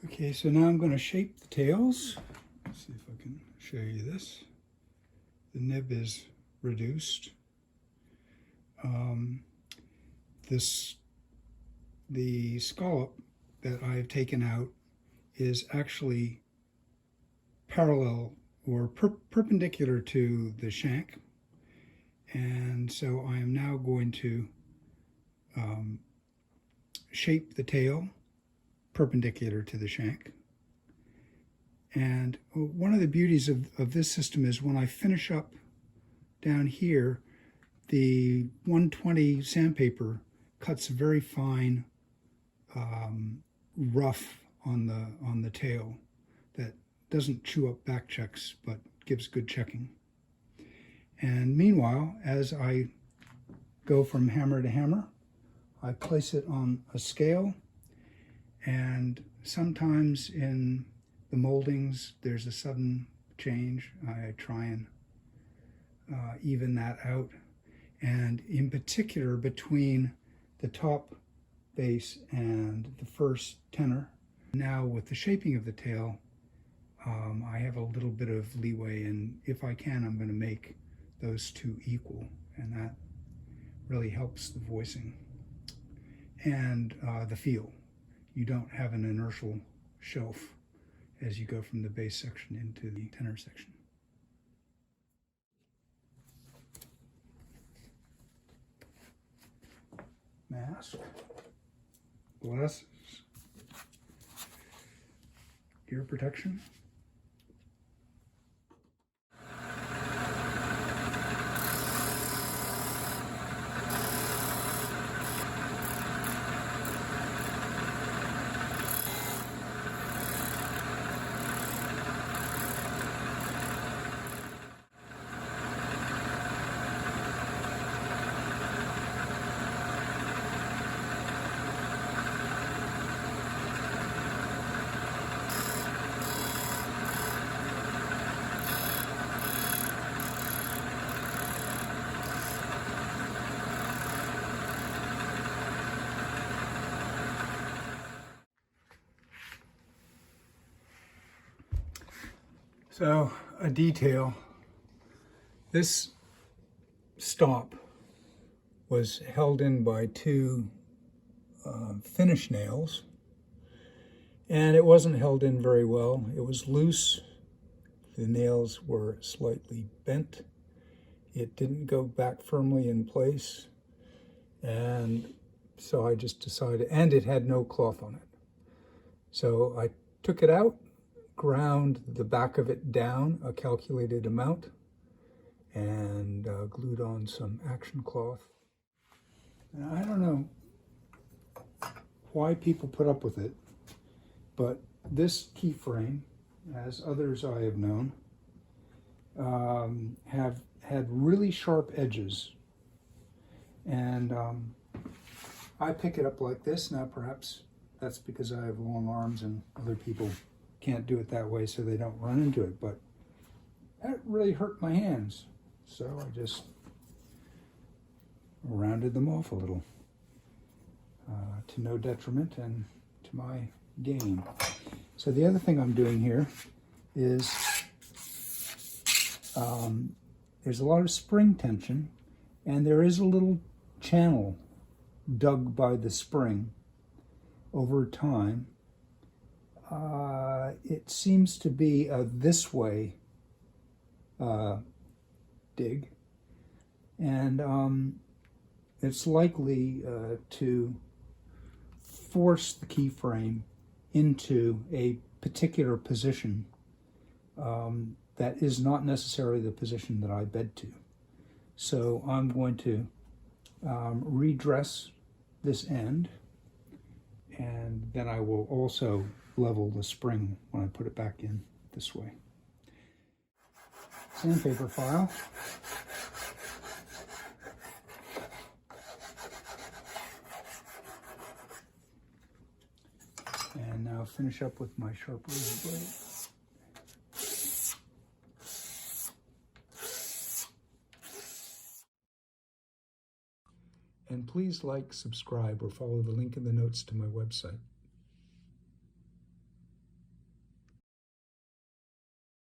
Okay, so now I'm going to shape the tails. Let's see if I can show you this. The nib is reduced. The scallop that I've taken out is actually parallel or perpendicular to the shank, and so I am now going to shape the tail perpendicular to the shank. And one of the beauties of this system is when I finish up down here, the 120 sandpaper cuts very fine rough on the tail that doesn't chew up back checks but gives good checking. And meanwhile, as I go from hammer to hammer, I place it on a scale, and sometimes in the moldings there's a sudden change. I try and even that out, and in particular between the top bass and the first tenor. Now with the shaping of the tail, I have a little bit of leeway, and if I can, I'm going to make those two equal, and that really helps the voicing and the feel. You don't have an inertial shelf as you go from the bass section into the tenor section. Mask, glasses, ear protection. So, a detail. This stop was held in by two finish nails, and it wasn't held in very well. It was loose. The nails were slightly bent. It didn't go back firmly in place, and so I just decided, and it had no cloth on it. So I took it out, ground the back of it down a calculated amount, and glued on some action cloth. Now, I don't know why people put up with it, but this keyframe, as others I have known, have had really sharp edges, and I pick it up like this. Now perhaps that's because I have long arms and other people can't do it that way, so they don't run into it, but that really hurt my hands, so I just rounded them off a little, to no detriment and to my gain. So the other thing I'm doing here is there's a lot of spring tension, and there is a little channel dug by the spring over time. It seems to be a this way dig, and it's likely to force the keyframe into a particular position that is not necessarily the position that I bed to. So I'm going to redress this end, and then I will also level the spring when I put it back in this way. Sandpaper file. And now finish up with my sharp razor blade. And please like, subscribe, or follow the link in the notes to my website.